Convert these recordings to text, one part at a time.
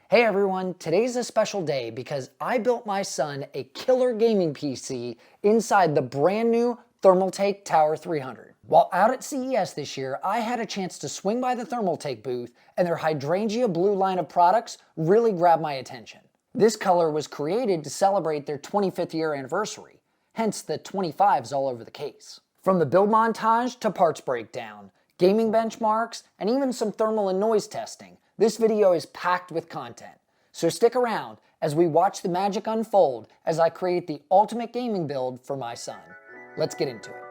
Hey everyone, today's a special day because I built my son a killer gaming PC inside the brand new Thermaltake Tower 300. While out at CES this year, I had a chance to swing by the Thermaltake booth and their hydrangea blue line of products really grabbed my attention. This color was created to celebrate their 25th year anniversary, hence the 25s all over the case. From the build montage to parts breakdown, gaming benchmarks, and even some thermal and noise testing, this video is packed with content, so stick around as we watch the magic unfold as I create the ultimate gaming build for my son. Let's get into it.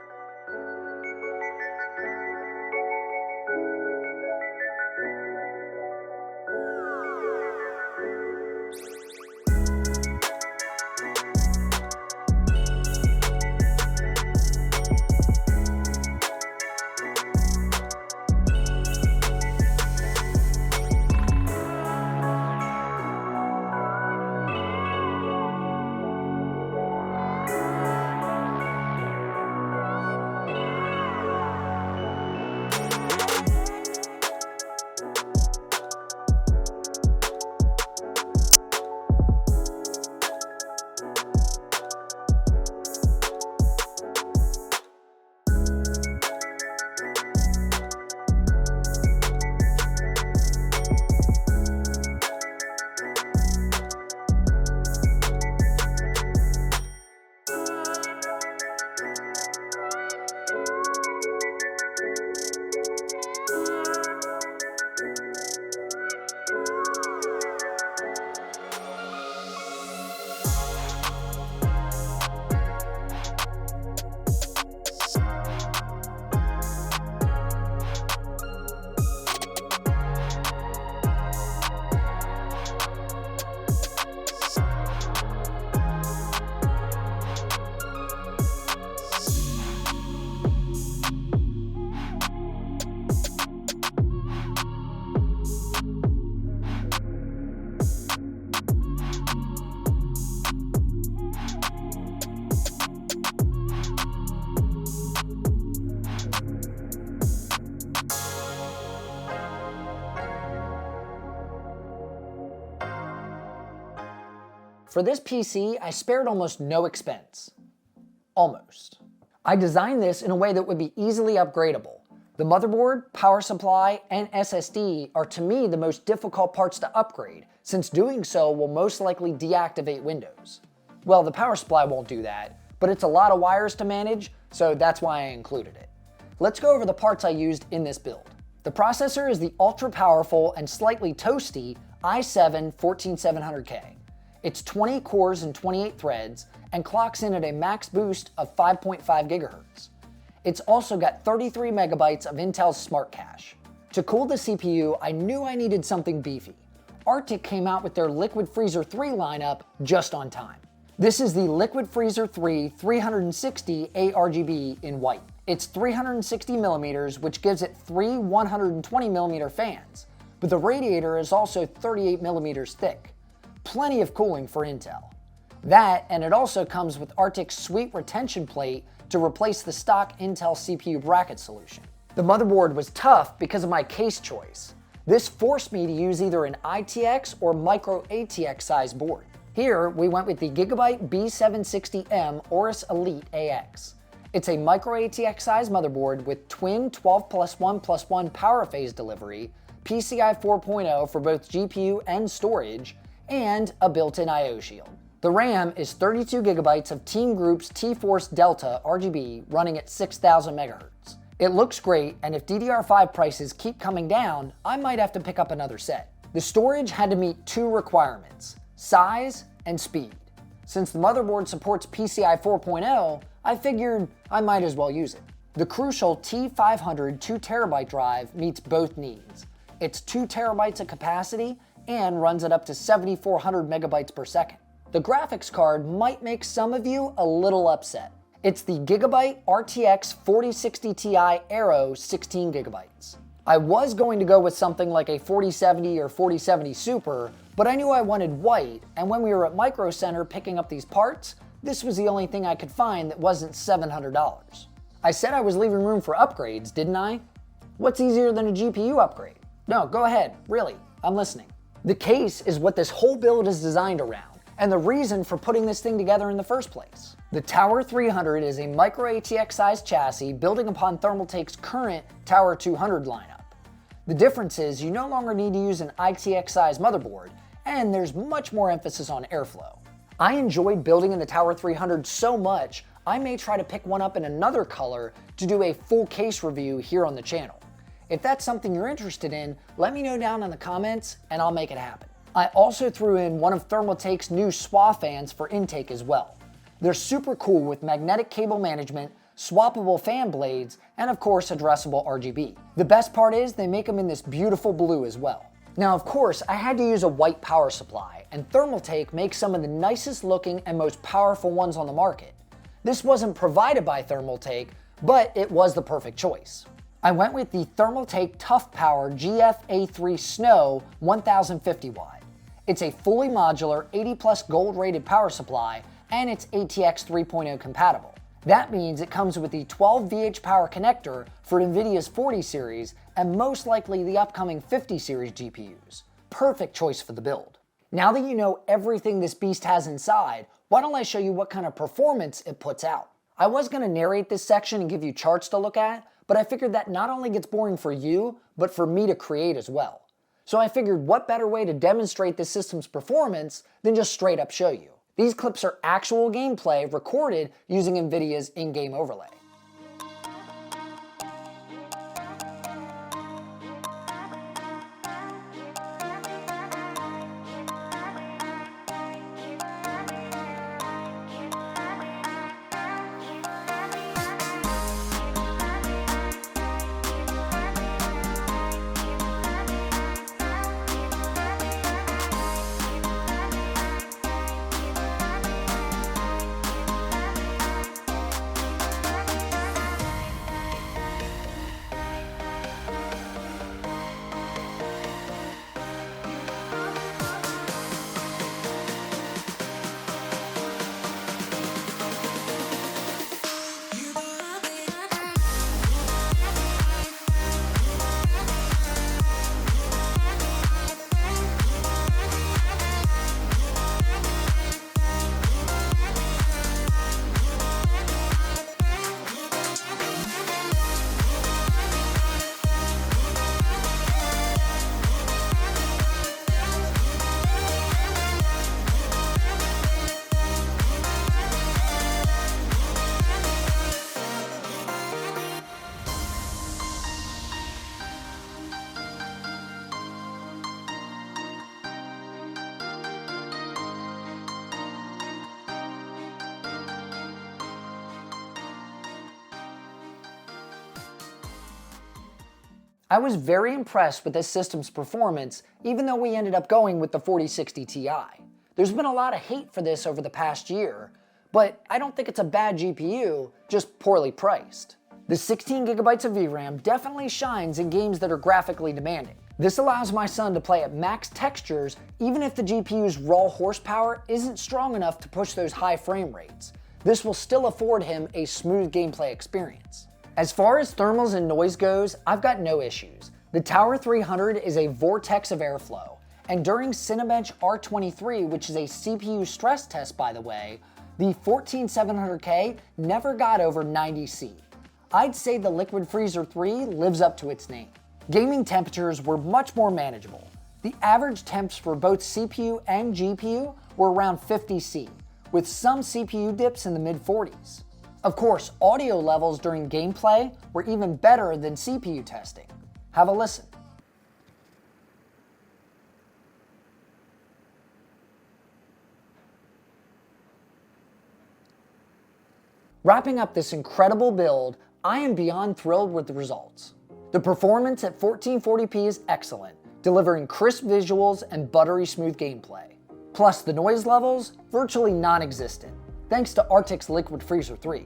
For this PC, I spared almost no expense. Almost. I designed this in a way that would be easily upgradable. The motherboard, power supply, and SSD are to me the most difficult parts to upgrade, since doing so will most likely deactivate Windows. Well, the power supply won't do that, but it's a lot of wires to manage, so that's why I included it. Let's go over the parts I used in this build. The processor is the ultra-powerful and slightly toasty i7-14700K. It's 20 cores and 28 threads and clocks in at a max boost of 5.5 GHz. It's also got 33 megabytes of Intel's Smart Cache. To cool the CPU, I knew I needed something beefy. Arctic came out with their Liquid Freezer 3 lineup just on time. This is the Liquid Freezer 3 360 A-RGB in white. It's 360 millimeters, which gives it 3 120 millimeter fans, but the radiator is also 38 millimeters thick. Plenty of cooling for Intel. That, and it also comes with Arctic's sweet retention plate to replace the stock Intel CPU bracket solution. The motherboard was tough because of my case choice. This forced me to use either an ITX or micro ATX size board. Here, we went with the Gigabyte B760M Aorus Elite AX. It's a micro ATX size motherboard with twin 12+1+1 power phase delivery, PCI 4.0 for both GPU and storage, and a built-in I/O shield. The RAM is 32 gigabytes of Team Group's T-Force Delta RGB running at 6,000 MHz. It looks great, and if DDR5 prices keep coming down, I might have to pick up another set. The storage had to meet two requirements: size and speed. Since the motherboard supports PCI 4.0, I figured I might as well use it. The crucial T500 2TB drive meets both needs. It's 2 terabytes of capacity and runs at up to 7,400 megabytes per second. The graphics card might make some of you a little upset. It's the Gigabyte RTX 4060 Ti Aero 16 gigabytes. I was going to go with something like a 4070 or 4070 Super, but I knew I wanted white, and when we were at Micro Center picking up these parts, this was the only thing I could find that wasn't $700. I said I was leaving room for upgrades, didn't I? What's easier than a GPU upgrade? No, go ahead, really, I'm listening. The case is what this whole build is designed around, and the reason for putting this thing together in the first place. The Tower 300 is a micro ATX sized chassis building upon Thermaltake's current Tower 200 lineup. The difference is you no longer need to use an ITX sized motherboard, and there's much more emphasis on airflow. I enjoyed building in the Tower 300 so much, I may try to pick one up in another color to do a full case review here on the channel. If that's something you're interested in, let me know down in the comments and I'll make it happen. I also threw in one of Thermaltake's new SWAFANs for intake as well. They're super cool with magnetic cable management, swappable fan blades, and of course addressable RGB. The best part is they make them in this beautiful blue as well. Now of course I had to use a white power supply, and Thermaltake makes some of the nicest looking and most powerful ones on the market. This wasn't provided by Thermaltake, but it was the perfect choice. I went with the Thermaltake Toughpower GF-A3 Snow 1050 watt. It's a fully modular 80+ gold rated power supply, and it's ATX 3.0 compatible. That means it comes with the 12 VH power connector for NVIDIA's 40 series and most likely the upcoming 50 series GPUs. Perfect choice for the build. Now that you know everything this beast has inside, why don't I show you what kind of performance it puts out. I was going to narrate this section and give you charts to look at, but I figured that not only gets boring for you, but for me to create as well. So I figured what better way to demonstrate this system's performance than just straight up show you. These clips are actual gameplay recorded using NVIDIA's in-game overlay. I was very impressed with this system's performance, even though we ended up going with the 4060 Ti. There's been a lot of hate for this over the past year, but I don't think it's a bad GPU, just poorly priced. The 16 gigabytes of VRAM definitely shines in games that are graphically demanding. This allows my son to play at max textures even if the GPU's raw horsepower isn't strong enough to push those high frame rates. This will still afford him a smooth gameplay experience. As far as thermals and noise goes, I've got no issues. The Tower 300 is a vortex of airflow, and during Cinebench R23, which is a CPU stress test by the way, the 14700K never got over 90°C. I'd say the Liquid Freezer 3 lives up to its name. Gaming temperatures were much more manageable. The average temps for both CPU and GPU were around 50°C, with some CPU dips in the mid-40s. Of course, audio levels during gameplay were even better than CPU testing. Have a listen. Wrapping up this incredible build, I am beyond thrilled with the results. The performance at 1440p is excellent, delivering crisp visuals and buttery smooth gameplay. Plus the noise levels, virtually non-existent, thanks to Arctic's Liquid Freezer 3.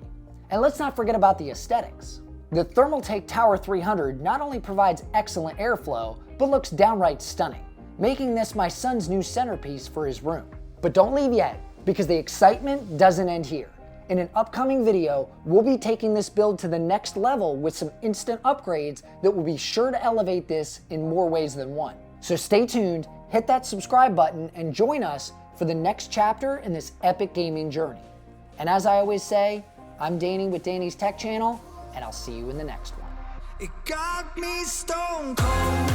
And let's not forget about the aesthetics. The Thermaltake Tower 300 not only provides excellent airflow, but looks downright stunning, making this my son's new centerpiece for his room. But don't leave yet, because the excitement doesn't end here. In an upcoming video, we'll be taking this build to the next level with some instant upgrades that will be sure to elevate this in more ways than one. So stay tuned, hit that subscribe button and join us for the next chapter in this epic gaming journey. And as I always say, I'm Danny with Danny's Tech Channel, and I'll see you in the next one. It got me stone cold.